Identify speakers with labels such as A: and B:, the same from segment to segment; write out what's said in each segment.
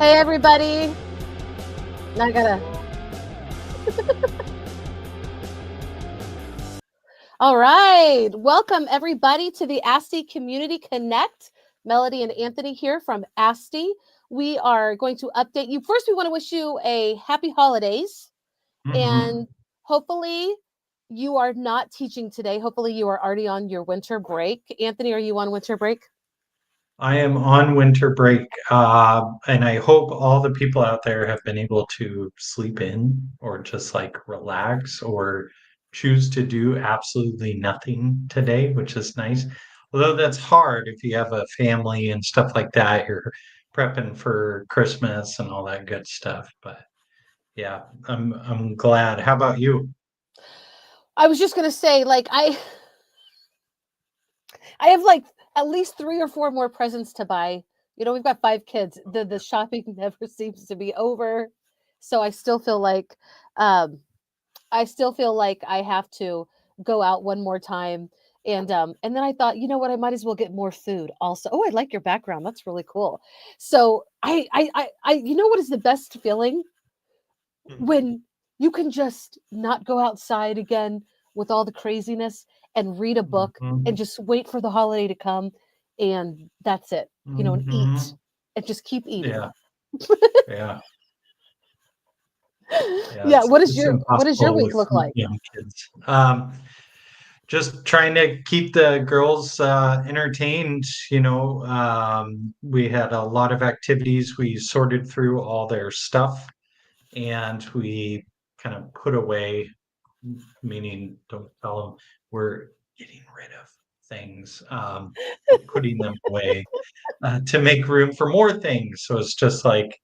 A: Hey, everybody. I gotta. All right. Welcome, everybody, to the ASTE Community Connect. Melody and Anthony here from ASTE. We are going to update you. First, we want to wish you a happy holidays. And hopefully, you are not teaching today. Hopefully, you are already on your winter break. Anthony, are you on winter break?
B: I am on winter break, and I hope all the people out there have been able to sleep in or just like relax or choose to do absolutely nothing today, which is nice. Although that's hard if you have a family and stuff like that, you're prepping for Christmas and all that good stuff. But yeah, I'm glad. How about you?
A: I was just going to say, I have like at least 3 or 4 more presents to buy. You know, we've got 5 kids. The shopping never seems to be over. So um I still feel like I have to go out one more time. And then I thought, you know what, I might as well get more food also. Oh, I like your background. That's really cool. So I you know what is the best feeling? When you can just not go outside again with all the craziness and read a book and
B: Mhm.
A: just wait for the holiday to come, and that's it, and eat
B: Mhm.
A: and just keep eating.
B: Yeah, yeah, yeah.
A: Yeah,
B: It's it's
A: what does your
B: impossible
A: week
B: with
A: look like?
B: young kids. Just trying to keep the girls entertained. We had a lot of activities. We sorted through all their stuff and we kind of put away, meaning don't tell them we're getting rid of things. We're putting them away to make room for more things. So it's just like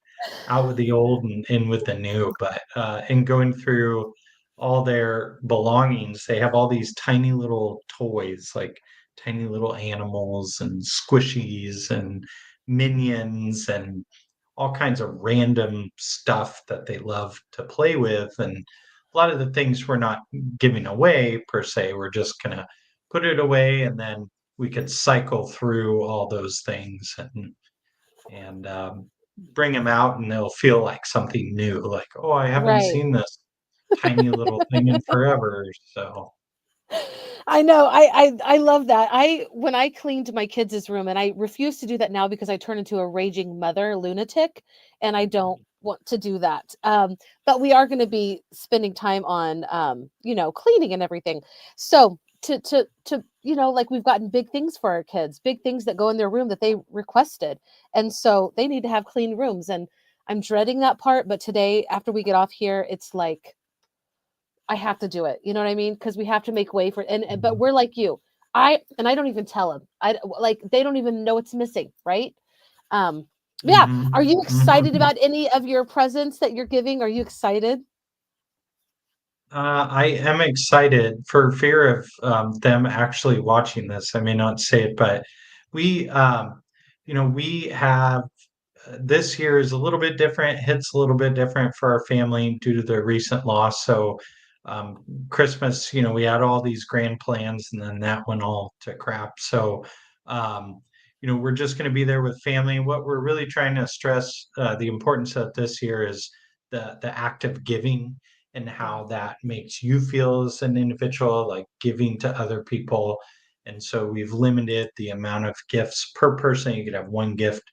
B: out with the old and in with the new. But in going through all their belongings, they have all these tiny little toys, like tiny little animals and squishies and minions and all kinds of random stuff that they love to play with. And a lot of the things we're not giving away per se, we're just going to put it away and then we could cycle through all those things and bring them out and they'll feel like something new, like, oh, I haven't
A: Right.
B: seen this tiny little thing in forever. So,
A: I know. I love that. I when I cleaned my kids' room, and I refuse to do that now because I turn into a raging mother lunatic, and I don't want to do that. But we are going to be spending time on cleaning and everything. So like we've gotten big things for our kids, big things that go in their room that they requested. And so they need to have clean rooms. And I'm dreading that part, but today after we get off here, it's like I have to do it. You know what I mean? Because we have to make way for it. And but
B: mhm,
A: we're like you. I don't even tell them. Like they don't even know it's missing, right? Um, yeah. Are
B: mhm,
A: you excited
B: mhm.
A: about any of your presents that you're giving? Are you excited?
B: I am excited for fear of them actually watching this. I may not say it, but we, we have this year is a little bit different, hits a little bit different for our family due to the recent loss. So, um, Christmas, we had all these grand plans and then that went all to crap. So, um, we're just going to be there with family. What we're really trying to stress the importance of this year is the act of giving and
A: Yeah.
B: how that makes you feel as an individual, like giving to other people. And so we've limited the amount of gifts per person. You could have one gift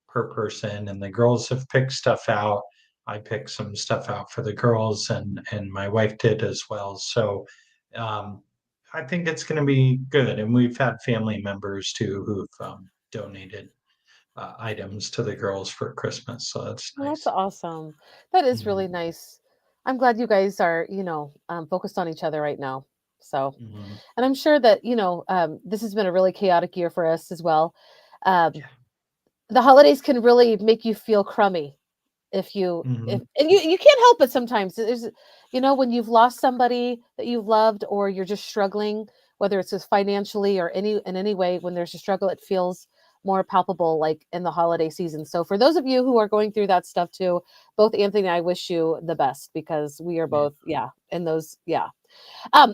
B: per person, and the girls have picked stuff out. I picked some stuff out for the girls, and my wife did as well. So um, I think it's going to be good. And we've had family members too who've donated items to the girls for Christmas, so that's
A: Well, that's
B: nice.
A: awesome. That is
B: Mhm,
A: really nice. I'm glad you guys are, focused on each other right now. So,
B: mhm.
A: and I'm sure that, this has been a really chaotic year for us as well. Um,
B: Yeah.
A: the holidays can really make you feel crummy if you if
B: Mhm,
A: and you can't help it sometimes. There's when you've lost somebody that you've loved or you're just struggling, whether it's just financially or in any way, when there's a struggle, it feels more palpable like in the holiday season. So for those of you who are going through that stuff too, both Anthony and I wish you the best because we are
B: yeah.
A: both, yeah, in those, yeah.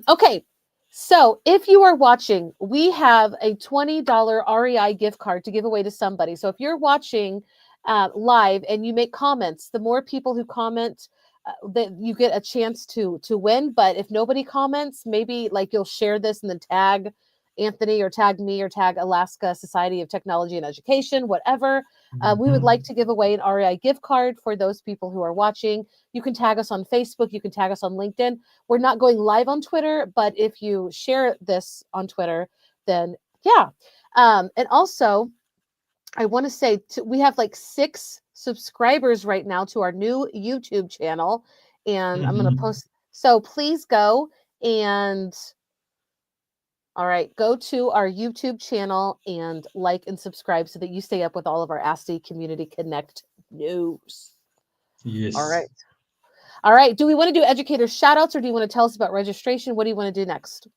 A: Okay. So if you are watching, we have a $20 REI gift card to give away to somebody. So if you're watching, live, and you make comments. The more people who comment, that you get a chance to win. But if nobody comments, maybe like you'll share this and then tag Anthony or tag me or tag Alaska Society of Technology and Education, whatever. We would like
B: Mhm.
A: to give away an REI gift card for those people who are watching. You can tag us on Facebook. You can tag us on LinkedIn. We're not going live on Twitter, but if you share this on Twitter, then yeah. And also, I want to say we have like 6 subscribers right now to our new YouTube channel, and I'm going to
B: Mhm.
A: post. So please go and all right, go to our YouTube channel and like and subscribe so that you stay up with all of our ASTE Community Connect news. All right.
B: Yes.
A: All right. Do we want to do educator shout outs or do you want to tell us about registration? What do you want to do next?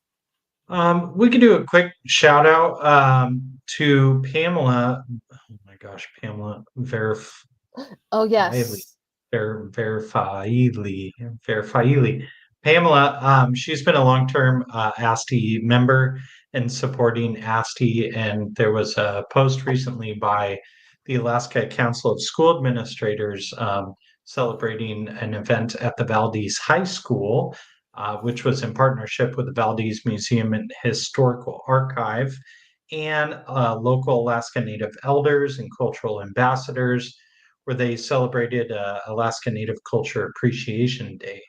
B: We can do a quick shout out to Pamela. Oh my gosh, Pamela
A: Oh,
B: Verifyly,
A: yes.
B: Verifyly. Pamela, she's been a long-term ASTE member and supporting ASTE, and there was a post recently by the Alaska Council of School Administrators celebrating an event at the Valdez High School, which was in partnership with the Valdez Museum and Historical Archive and local Alaska Native elders and cultural ambassadors, where they celebrated Alaska Native Culture Appreciation Day,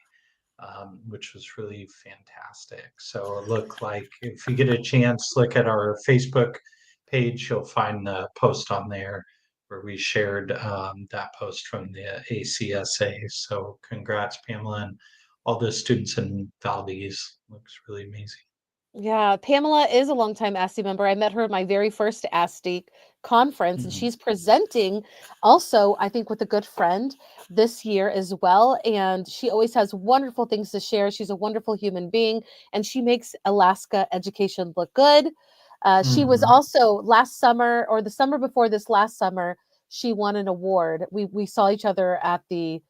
B: which was really fantastic. So look, like if you get a chance, look at our Facebook page. You'll find the post on there where we shared that post from the ACSA. So congrats, Pamela, and all the students in Valdez. Looks really amazing.
A: Yeah, Pamela is a longtime ASTE member. I met her at my very first ASTE conference, and
B: Mhm.
A: she's presenting also, I think, with a good friend this year as well. And she always has wonderful things to share. She's a wonderful human being, and she makes Alaska education look good. She was
B: Mhm.
A: also last summer or the summer before this last summer, she won an award. We saw each other at the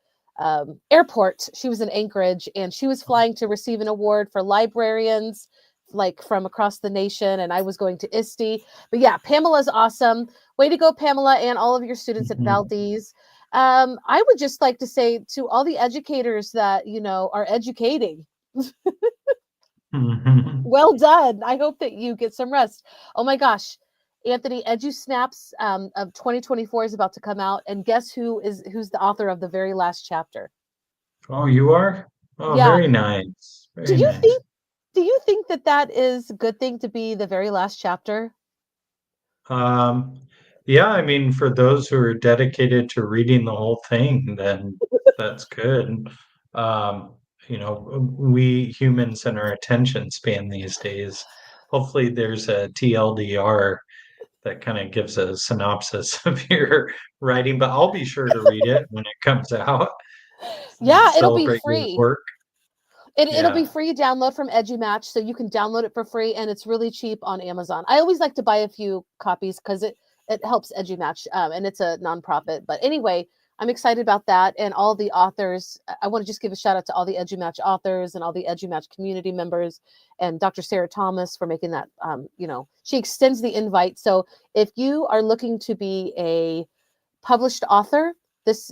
A: airport. She was in Anchorage, and she was flying to receive an award for librarians like from across the nation, and I was going to ISTE. But yeah, Pamela's awesome. Way to go, Pamela, and all of your students at
B: Mhm.
A: Valdez. I would just like to say to all the educators that are educating,
B: Mhm.
A: well done. I hope that you get some rest. Oh my gosh, Anthony, Edu Snaps of 2024 is about to come out, and guess who's the author of the very last chapter?
B: Oh, you are? Oh,
A: Yeah.
B: very nice.
A: Do
B: Very
A: you
B: nice.
A: think? Do you think that that is a good thing to be the very last chapter?
B: Um, yeah, I mean, for those who are dedicated to reading the whole thing, then that's good. Um, we humans and our attention span these days. Hopefully, there's a TLDR that kind of gives a synopsis of your writing, but I'll be sure to read it when it comes out and
A: Yeah, it'll be
B: celebrate your
A: free.
B: work.
A: It'll be
B: Yeah.
A: free to download from EduMatch, so you can download it for free, and it's really cheap on Amazon. I always like to buy a few copies because it helps EduMatch, and it's a nonprofit. But anyway, I'm excited about that, and all the authors. I want to just give a shout out to all the EduMatch authors and all the EduMatch community members, and Dr. Sarah Thomas for making that. She extends the invite. So if you are looking to be a published author.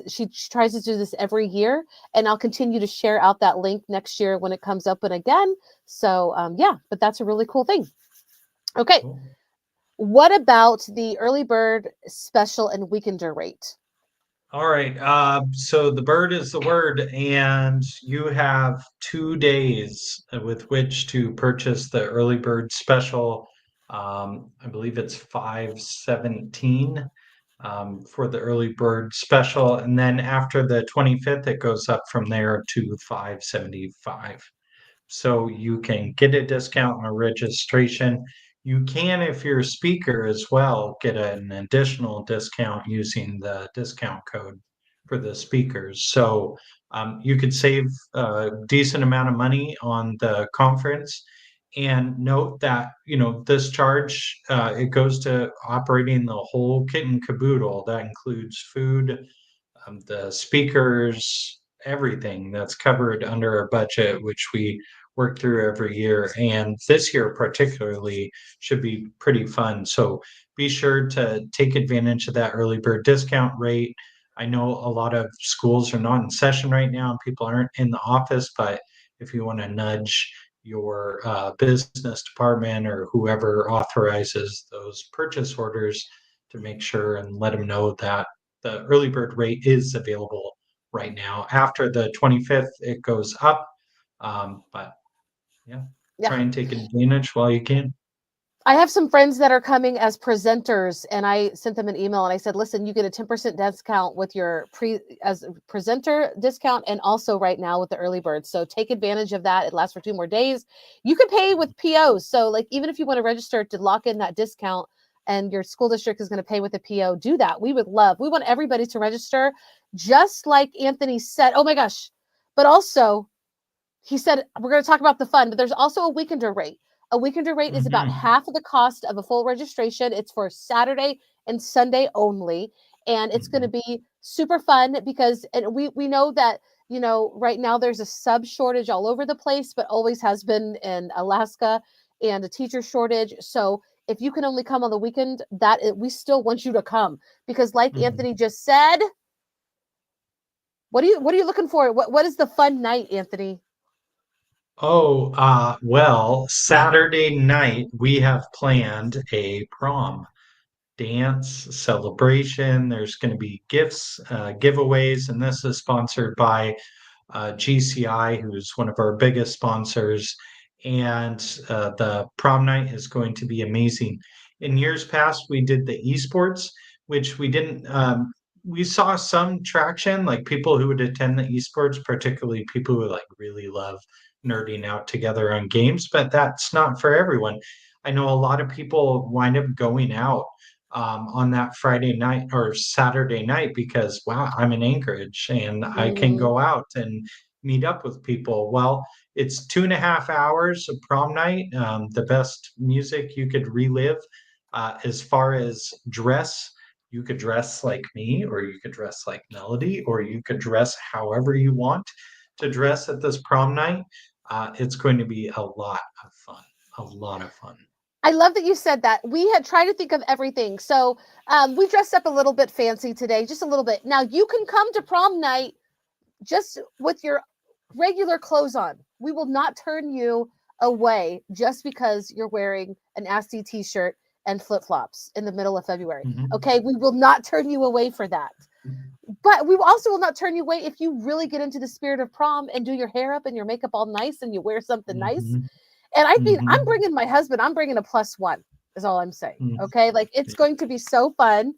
A: She tries to do this every year, and I'll continue to share out that link next year when it comes up and again. So yeah, but that's a really cool thing. Okay,
B: Cool.
A: what about the early bird special and weekender rate?
B: All right. So the bird is the word, and you have 2 days with which to purchase the early bird special. I believe it's 517 for the early bird special, and then after the 25th, it goes up from there to 575. So you can get a discount on a registration. You can, if you're a speaker as well, get an additional discount using the discount code for the speakers. So you could save a decent amount of money on the conference. And note that, this charge, it goes to operating the whole kit and caboodle. That includes food, the speakers, everything that's covered under our budget, which we work through every year. And this year, particularly, should be pretty fun. So be sure to take advantage of that early bird discount rate. I know a lot of schools are not in session right now and people aren't in the office, but if you want to nudge your business department or whoever authorizes those purchase orders to make sure and let them know that the early bird rate is available right now. After the 25th, it goes up. But yeah,
A: Yeah.
B: try and take advantage while you can.
A: I have some friends that are coming as presenters, and I sent them an email and I said, listen, you get a 10% discount with your as a presenter discount and also right now with the early bird. So take advantage of that. It lasts for 2 more days. You can pay with POs. So like, even if you want to register to lock in that discount and your school district is going to pay with a PO, do that. We want everybody to register, just like Anthony said. Oh my gosh. But also, he said, we're going to talk about the fund, but there's also a weekender rate. A weekender rate is about half of the cost of a full registration. It's for Saturday and Sunday only. And it's going to be super fun because we know that, right now there's a sub shortage all over the place, but always has been in Alaska, and a teacher shortage. So if you can only come on the weekend, we still want you to come because like Anthony just said, what are you looking for? What is the fun night, Anthony?
B: Oh, well, Saturday night we have planned a prom dance celebration. There's going to be gifts, giveaways, and this is sponsored by GCI, who's one of our biggest sponsors. And the prom night is going to be amazing. In years past, we did the esports, which we didn't. We saw some traction, like people who would attend the esports, particularly people who like really love nerding out together on games, but that's not for everyone. I know a lot of people wind up going out on that Friday night or Saturday night because, wow, I'm in Anchorage and I can go out and meet up with people. Well, it's 2.5 hours of prom night, the best music you could relive. As far as dress, you could dress like me, or you could dress like Melody, or you could dress however you want to dress at this prom night. It's going to be a lot of fun, a lot of fun.
A: I love that you said that. We had tried to think of everything. So we dressed up a little bit fancy today, just a little bit. Now you can come to prom night just with your regular clothes on. We will not turn you away just because you're wearing an ASTE t-shirt and flip-flops in the middle of February. Okay, we will not turn you away for that. But we also will not turn you away if you really get into the spirit of prom and do your hair up and your makeup all nice and you wear something nice. And I mean, I'm bringing my husband. I'm bringing a +1 is all I'm saying. Okay. Like it's going to be so fun.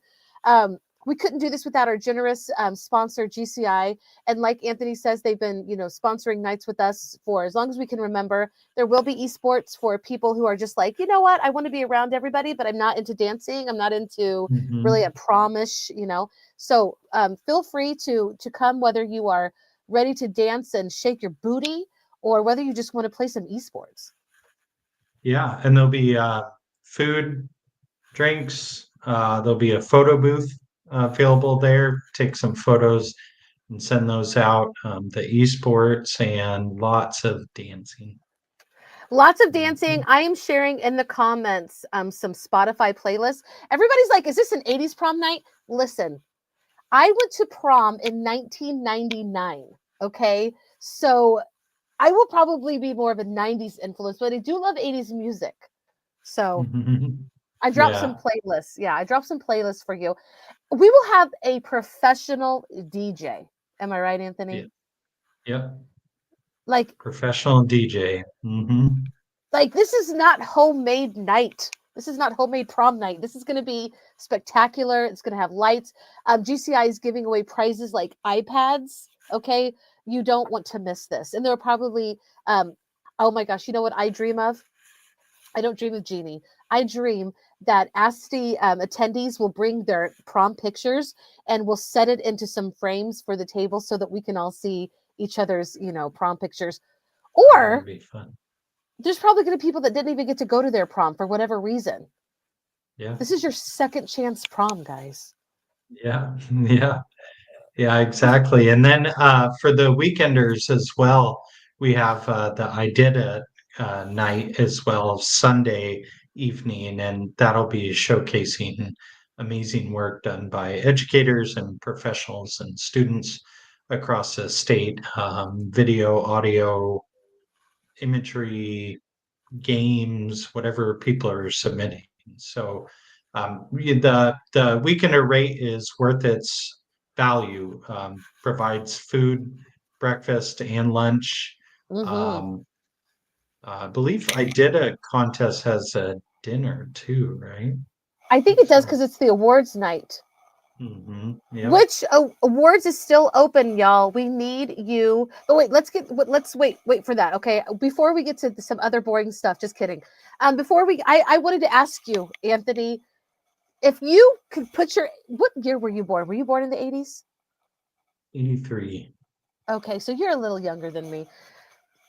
A: We couldn't do this without our generous sponsor, GCI. And like Anthony says, they've been, sponsoring nights with us for as long as we can remember. There will be esports for people who are just like, you know what? I want to be around everybody, but I'm not into dancing. I'm not into really a promish, So feel free to come, whether you are ready to dance and shake your booty or whether you just want to play some esports.
B: Yeah, and there'll be food, drinks. There'll be a photo booth available there. Take some photos and send those out. The esports and lots of dancing.
A: Lots of dancing. I am sharing in the comments some Spotify playlists. Everybody's like, is this an 80s prom night? Listen, I went to prom in 1999. Okay. So I will probably be more of a 90s influence, but I do love 80s music. So I dropped some playlists. Yeah, I dropped some playlists for you. We will have a professional DJ. Am I right, Anthony?
B: Yep.
A: Like
B: Professional DJ.
A: Like this is not homemade night. This is not homemade prom night. This is going to be spectacular. It's going to have lights. GCI is giving away prizes like iPads. Okay. You don't want to miss this. And there are probably, oh my gosh, you know what I dream of? I don't dream of Genie. I dream that ASTE attendees will bring their prom pictures and we'll set it into some frames for the table so that we can all see each other's, prom pictures. Or
B: that'd be fun.
A: There's probably going to be people that didn't even get to go to their prom for whatever reason.
B: Yeah.
A: This is your second chance prom, guys.
B: Yeah. Yeah, exactly. And then for the weekenders as well, we have the I Did It night as well, Sunday evening, and that'll be showcasing amazing work done by educators and professionals and students across the state, video, audio, imagery, games, whatever people are submitting. So the weekender rate is worth its value. Provides food, breakfast, and lunch.
A: Mm-hmm.
B: Um, I believe I did a contest has a dinner too, right?
A: I think it does
B: So,
A: because it's the awards night.
B: yep,
A: Which awards is still open, y'all. We need you. Oh wait, let's wait for that. Okay, before we get to some other boring stuff. Just kidding. Before I wanted to ask you, Anthony, if you could put what year were you born? Were you born in the 80s?
B: 83.
A: Okay, so you're a little younger than me.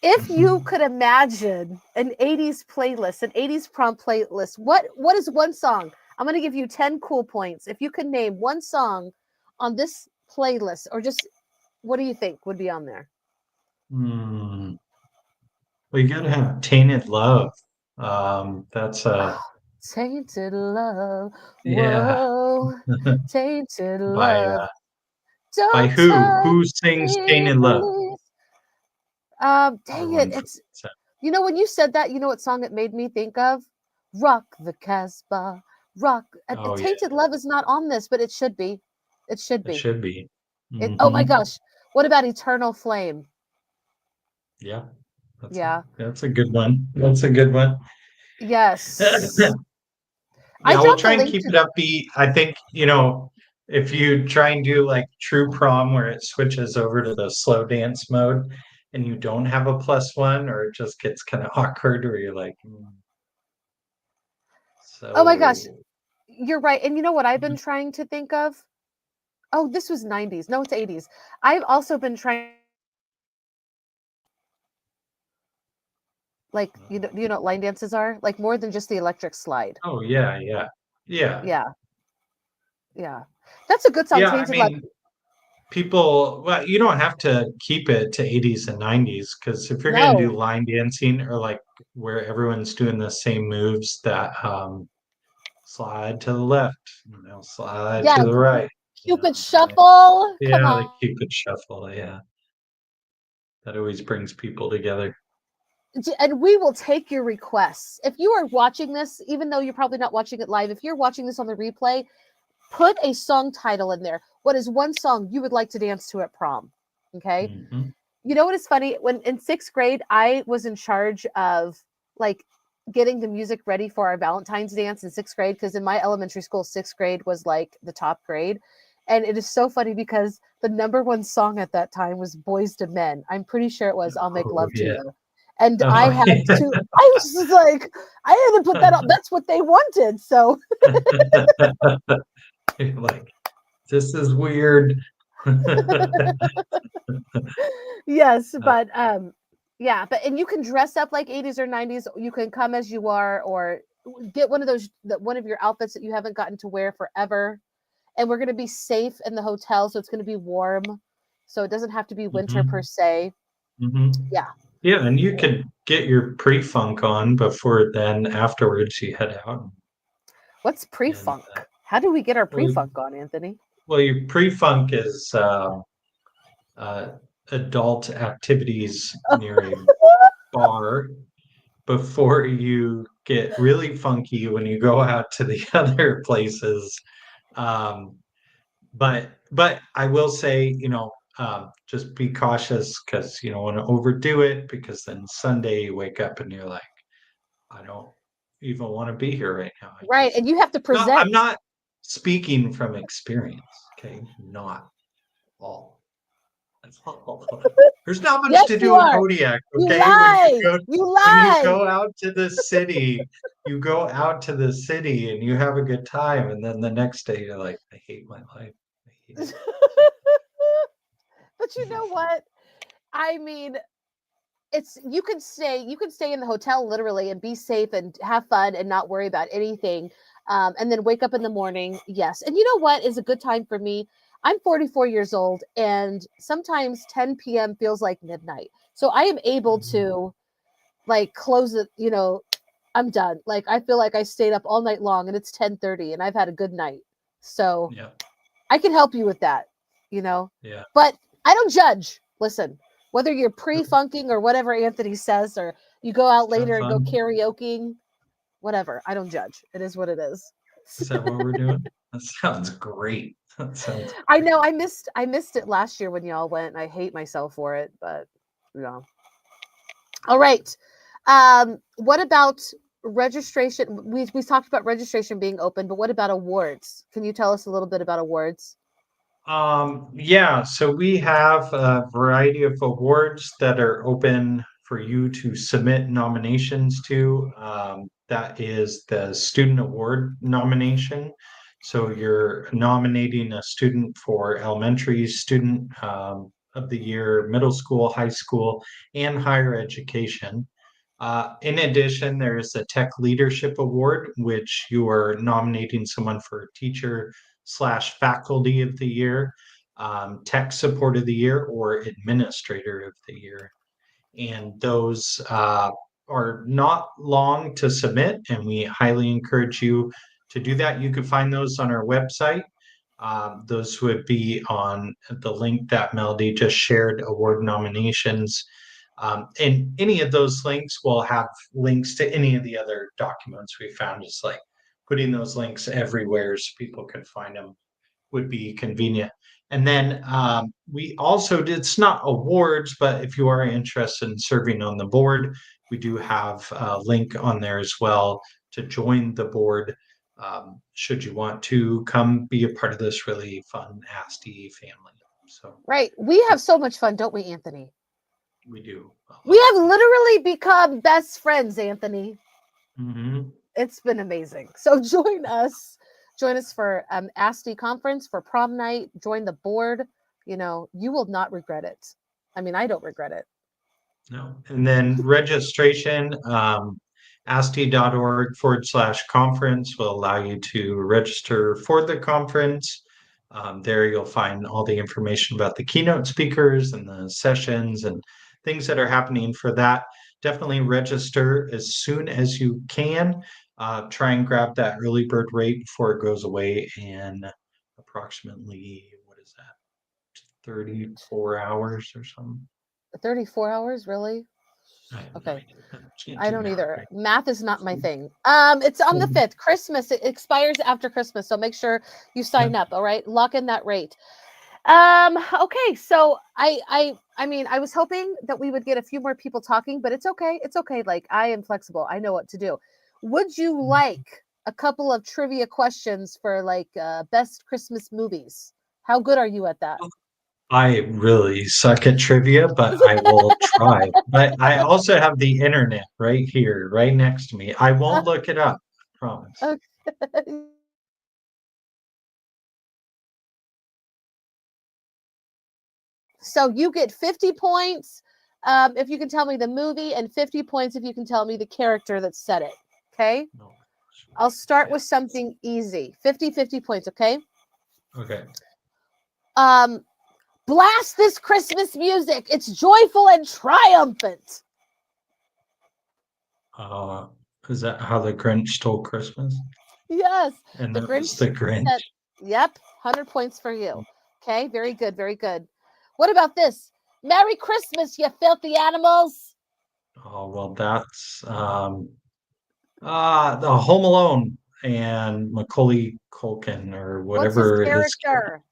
A: If you
B: Mhm.
A: could imagine an 80s playlist, an 80s prom playlist, what is one song? I'm going to give you 10 cool points. If you could name one song on this playlist, or just what do you think would be on there?
B: Hmm. Well, you gotta have Tainted Love. That's
A: Tainted love,
B: yeah.
A: whoa, tainted
B: by
A: love.
B: by
A: Don't
B: who?
A: touch
B: Who sings
A: me,
B: Tainted Love?
A: please. Dang it.
B: Everyone
A: It's,
B: forgets that.
A: when you said that, you know what song it made me think of? Rock the Casbah. Rock.
B: Oh yeah,
A: Tainted love is not on this, but it should be. It should
B: it
A: be.
B: should be.
A: Oh my
B: Hmm.
A: gosh. What about Eternal Flame?
B: Yeah,
A: Yeah.
B: that's a good one. That's a good one.
A: Yes. I
B: Yeah, we'll
A: dropped a
B: try and
A: link
B: keep
A: to.
B: it upbeat. I think, if you try and do like true prom where it switches over to the slow dance mode and you don't have a +1, or it just gets kind of awkward where you're like,
A: Oh my gosh.
B: so
A: You're right. And you know what I've been trying to think of? Oh, this was 90s. No, it's 80s. I've also been trying, like, you know what line dances are? Like more than just the electric slide.
B: oh yeah, yeah. Yeah.
A: Yeah, yeah. That's a good song,
B: Yeah, I
A: Tainted Love.
B: mean, people, well, you don't have to keep it to 80s and 90s because if you're going to do
A: No.
B: line dancing or like where everyone's doing the same moves that slide to the left, slide
A: Yeah,
B: to the right,
A: Cupid
B: right.
A: Shuffle. Come
B: Yeah, the
A: on.
B: Cupid shuffle, yeah. That always brings people together.
A: And we will take your requests. If you are watching this, even though you're probably not watching it live, if you're watching this on the replay, put a song title in there. What is one song you would like to dance to at prom? Okay.
B: Hmm.
A: You know what is funny? When in sixth grade, I was in charge of like getting the music ready for our Valentine's dance in sixth grade because in my elementary school, sixth grade was like the top grade. And it is so funny because the number one song at that time was Boys to Men. I'm pretty sure it was I'll Make
B: Oh
A: Love to
B: yeah.
A: You. And I
B: Oh
A: had
B: yeah.
A: to, I was just like, I had to put that up. That's what they wanted. So,
B: You're like, this is weird.
A: yes, but yeah, and you can dress up like 80s or 90s. You can come as you are, or get one of one of your outfits that you haven't gotten to wear forever. And we're going to be safe in the hotel, so it's going to be warm, so it doesn't have to be winter per
B: Hmm.
A: se.
B: Hmm.
A: Yeah.
B: Yeah, and you could get your pre-funk on before then. Afterwards, you head out
A: What's
B: and
A: pre-funk? How do we get our
B: well,
A: pre-funk on, Anthony?
B: well, your pre-funk is uh, adult activities near a bar before you get really funky when you go out to the other places. Um, but I will say, just be cautious because you don't want to overdo it because then Sunday you wake up and you're like, I don't even want to be here right now.
A: Right, and you have to
B: No, I'm
A: present.
B: not speaking from experience. Okay, not all. That's all. There's not much
A: Yes,
B: to
A: you
B: do in
A: are.
B: Kodiak.
A: You
B: Okay,
A: lie. You
B: when you
A: lie.
B: go out to the city, you go out to the city and you have a good time, and then the next day you're like, I hate my life. I hate it.
A: But you know what? I mean, it's you can stay in the hotel literally and be safe and have fun and not worry about anything, and then wake up in the morning. Yes, and you know what is a good time for me? I'm 44 years old, and sometimes 10 p.m. feels like midnight, so I am able
B: Mhm.
A: to like close it, I'm done. Like I feel like I stayed up all night long and it's 10:30 and I've had a good night. So
B: Yeah.
A: I can help you with that, you know.
B: Yeah.
A: But I don't judge. Listen, whether you're pre-funking or whatever Anthony says, or you go out
B: Have
A: later and go
B: fun.
A: karaokeing, whatever. I don't judge. It is what it is.
B: Is that what we're doing? That sounds great. That sounds
A: I
B: great.
A: know I missed it last year when y'all went, and I hate myself for it, but you know. All right. What about registration? We talked about registration being open, but what about awards? Can you tell us a little bit about awards?
B: Yeah, so we have a variety of awards that are open for you to submit nominations to. That is the student award nomination. So you're nominating a student for elementary student of the year, middle school, high school, and higher education. In addition, there is a Tech Leadership Award, which you are nominating someone for teacher slash faculty of the year, tech support of the year, or administrator of the year. And those are not long to submit, and we highly encourage you to do that. You can find those on our website. Those would be on the link that Melody just shared, award nominations. And any of those links will have links to any of the other documents we found. Just like putting those links everywhere so people can find them would be convenient. And then we also did, it's not awards, but if you are interested in serving on the board, we do have a link on there as well to join the board. Should you want to come be a part of this really fun ASTE family. So
A: Right. We have so much fun, don't we, Anthony?
B: we do a
A: We
B: lot of
A: have
B: fun.
A: literally become best friends, Anthony.
B: Mm-hmm.
A: It's been amazing. So join us. Join us for ASTE conference, for prom night. Join the board. You know, you will not regret it. I mean, I don't regret it.
B: No. And then registration, ASTE.org/conference will allow you to register for the conference. There you'll find all the information about the keynote speakers and the sessions and things that are happening for that. Definitely register as soon as you can. Try and grab that early bird rate before it goes away in approximately, what is that, 34 hours or something?
A: 34 hours, really?
B: I have no
A: Okay.
B: idea. I can't
A: I
B: do
A: don't
B: math
A: either.
B: right.
A: Math is not my thing. It's on the 5th. Christmas. It expires after Christmas. So make sure you
B: Yeah.
A: sign up. All right. Lock in that rate. Okay. So I mean, I was hoping that we would get a few more people talking, but it's okay. It's okay. Like I am flexible. I know what to do. Would you like a couple of trivia questions for like best Christmas movies? How good are you at that?
B: I really suck at trivia, but I will try. But I also have the internet right here, right next to me. I won't look it up, I promise.
A: Okay. So you get 50 points if you can tell me the movie, and 50 points if you can tell me the character that said it. Okay.
B: No.
A: I'll start
B: Yeah.
A: with something easy. 50 points. Okay.
B: Okay.
A: Um, blast this Christmas music. It's joyful and triumphant.
B: Uh, is that how the Grinch stole Christmas?
A: Yes.
B: And
A: The
B: that was
A: Grinch
B: the Grinch.
A: said, yep, 100 points for you. Okay. Very good. Very good. What about this? Merry Christmas, you filthy animals.
B: Oh, well, that's the Home Alone and Macaulay Culkin or
A: What's his
B: whatever his
A: character?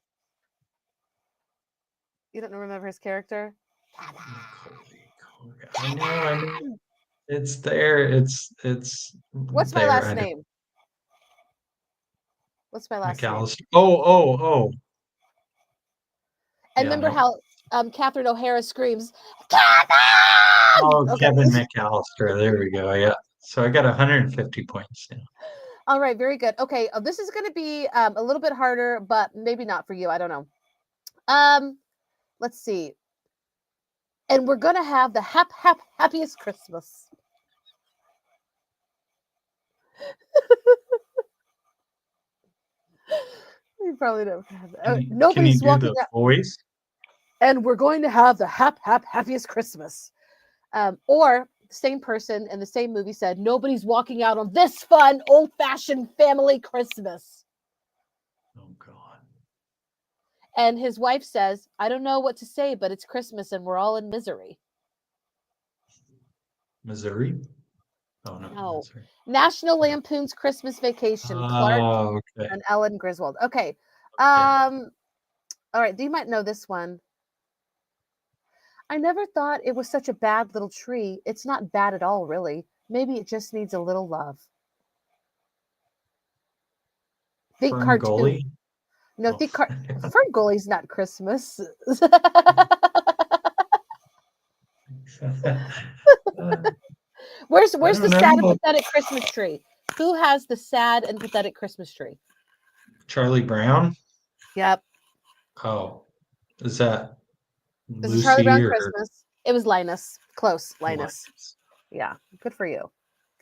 A: You don't remember his character?
B: Macaulay Culkin. I know. It's there. It's
A: What's my
B: there.
A: last
B: I know.
A: name? What's my last name?
B: McAllister. Oh.
A: And
B: Yeah,
A: remember
B: no.
A: how Catherine O'Hara screams, Kevin!
B: Oh,
A: Okay.
B: Kevin McAllister. There we go. Yeah. So I got 150 points now.
A: All right. Very good. Okay. This is going to be a little bit harder, but maybe not for you. I don't know. Um, let's see. And we're going to have the happiest Christmas. You probably don't have that.
B: Can you
A: Nobody's
B: do
A: walking
B: the
A: out.
B: voice?
A: And we're going to have the happiest Christmas. Or same person in the same movie said, "Nobody's walking out on this fun, old-fashioned family Christmas."
B: Oh God.
A: And his wife says, "I don't know what to say, but it's Christmas and we're all in misery."
B: Missouri? Oh no,
A: No.
B: Missouri.
A: National
B: No.
A: Lampoon's Christmas Vacation, Clark
B: Oh, okay.
A: and Ellen Griswold. Okay.
B: Okay.
A: All right, you might know this one. "I never thought it was such a bad little tree. It's not bad at all, really. Maybe it just needs a little love." Think
B: Fern
A: cartoon.
B: Gully?
A: No,
B: Oh.
A: think Ferngully's not Christmas. Where's
B: I
A: the
B: don't
A: sad and
B: know.
A: pathetic Christmas tree? Who has the sad and pathetic Christmas tree?
B: Charlie Brown?
A: Yep.
B: Oh, is that
A: Is it Charlie
B: Lucy
A: Brown
B: or
A: Christmas? It was Linus. Close, Linus.
B: Linus?
A: Yeah. Good for you.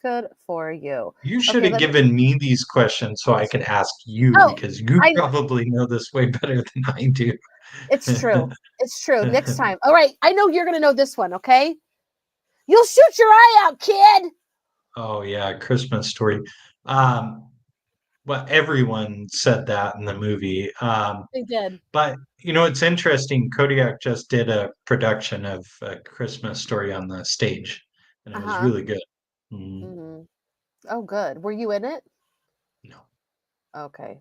A: Good for you.
B: You should
A: Okay,
B: have
A: let me.
B: given me these questions so I could ask you
A: Oh,
B: because you
A: I
B: probably know this way better than I do.
A: it's true. It's true. Next time. All right. I know you're gonna know this one, okay? "You'll shoot your eye out, kid."
B: Oh yeah, Christmas Story. Um, well, everyone said that in the movie.
A: They did.
B: But it's interesting. Kodiak just did a production of A Christmas Story on the stage, and it was
A: Uh-huh.
B: really good. Mm,
A: Hmm. Oh, good. Were you in it?
B: no,
A: Okay.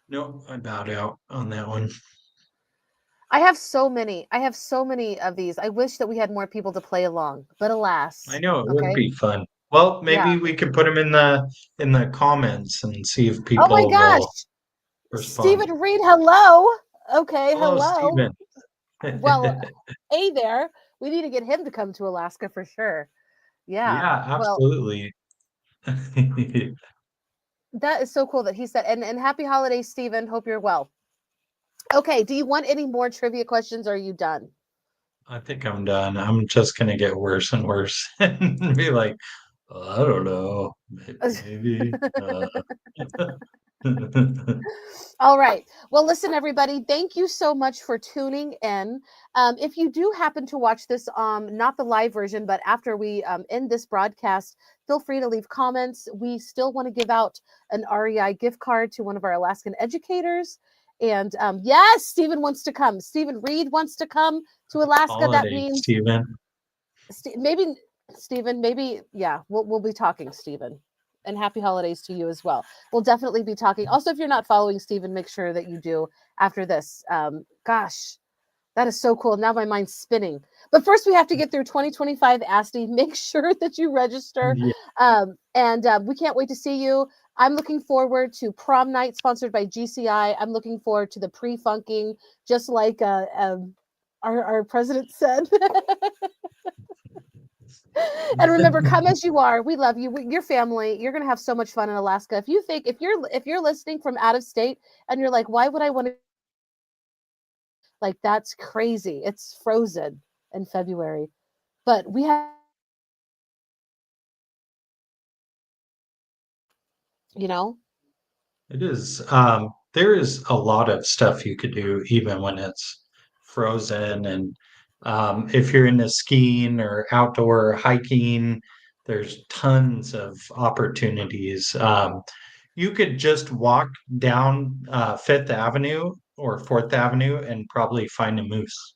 B: no, I bowed out on that one.
A: I have so many. I have so many of these. I wish that we had more people to play along, but
B: I
A: alas.
B: know it would
A: Okay.
B: be fun. Well,
A: Yeah.
B: maybe we could put them in the comments and see if
A: Oh my
B: people
A: gosh.
B: will respond.
A: Stephen Reed, hello. Okay,
B: Hello,
A: hello.
B: Stephen.
A: Well, hey there. We need to get him to come to Alaska for sure. Yeah.
B: Yeah,
A: Well,
B: absolutely.
A: that is so cool that he said, and happy holidays, Stephen. Hope you're well. Okay. Do you want any more trivia questions or are you done?
B: I think I'm done. I'm just gonna get worse and worse and be like, I don't know, maybe.
A: All right. Well, listen, everybody, thank you so much for tuning in. If you do happen to watch this, not the live version, but after we end this broadcast, feel free to leave comments. We still want to give out an REI gift card to one of our Alaskan educators. And yes, Stephen wants to come. Stephen Reed wants to come to Alaska. That
B: Holiday,
A: means
B: Stephen.
A: Maybe Stephen, maybe yeah, we'll be talking, Stephen. And happy holidays to you as well. We'll definitely be talking. Also, if you're not following Stephen, make sure that you do after this. Gosh, that is so cool. Now my mind's spinning. But first, we have to get through 2025 ASTE. Make sure that you register.
B: Yeah,
A: And we can't wait to see you. I'm looking forward to prom night sponsored by GCI. I'm looking forward to the pre-funking, just like our president said. And remember, come as you are. We love you. Your family. You're going to have so much fun in Alaska. If you're listening from out of state and you're like, why would I want to, like, that's crazy. It's frozen in February. But we have, you know,
B: it is. There is a lot of stuff you could do even when it's frozen. And if you're into skiing or outdoor hiking, there's tons of opportunities. You could just walk down Fifth Avenue or Fourth Avenue and probably find a moose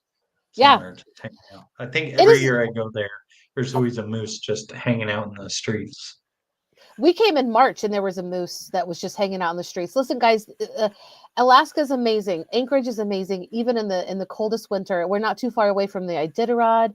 A: yeah,
B: somewhere to hang out. I think
A: it
B: every
A: is.
B: year I go there, there's always a moose just hanging out in the streets.
A: We came in March and there was a moose that was just hanging out in the streets. Listen, guys, Alaska is amazing. Anchorage is amazing, even in the coldest winter. We're not too far away from the Iditarod.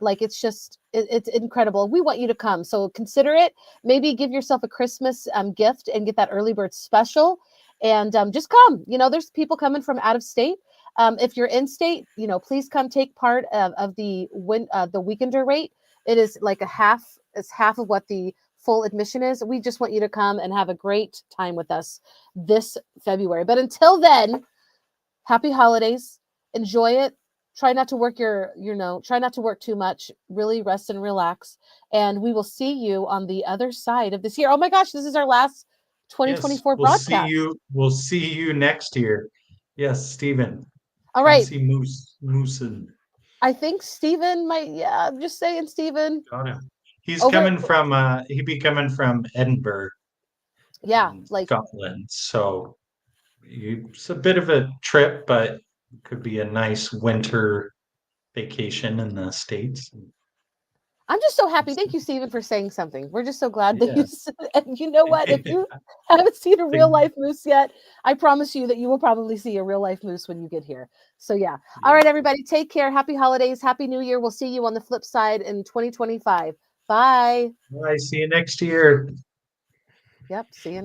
A: Like it's just it's incredible. We want you to come, so consider it. Maybe give yourself a Christmas gift and get that early bird special, and just come. There's people coming from out of state. If you're in state, please come take part of the weekender rate. It is like a half. It's half of what the full admission is. We just want you to come and have a great time with us this February. But until then, happy holidays. Enjoy it. Try not to work try not to work too much. Really rest and relax. And we will see you on the other side of this year. Oh my gosh, this is our last
B: Yes,
A: 2024 broadcast.
B: we'll see you next year. Yes, Stephen.
A: All
B: Come
A: right.
B: see Moosin.
A: I think Steven might, yeah, I'm just saying Steven.
B: Got him. He's
A: Over,
B: coming from he'd be coming from Edinburgh
A: yeah,
B: in
A: like
B: Scotland. So it's a bit of a trip, but it could be a nice winter vacation in the States.
A: I'm just so happy. Thank you, Stephen, for saying something. We're just so glad that you
B: Yeah.
A: said, and you know what? If you haven't seen a real life moose yet, I promise you that you will probably see a real life moose when you get here. So yeah. All right, everybody, take care. Happy holidays. Happy New Year. We'll see you on the flip side in 2025. Bye.
B: I see you next year.
A: Yep. See you next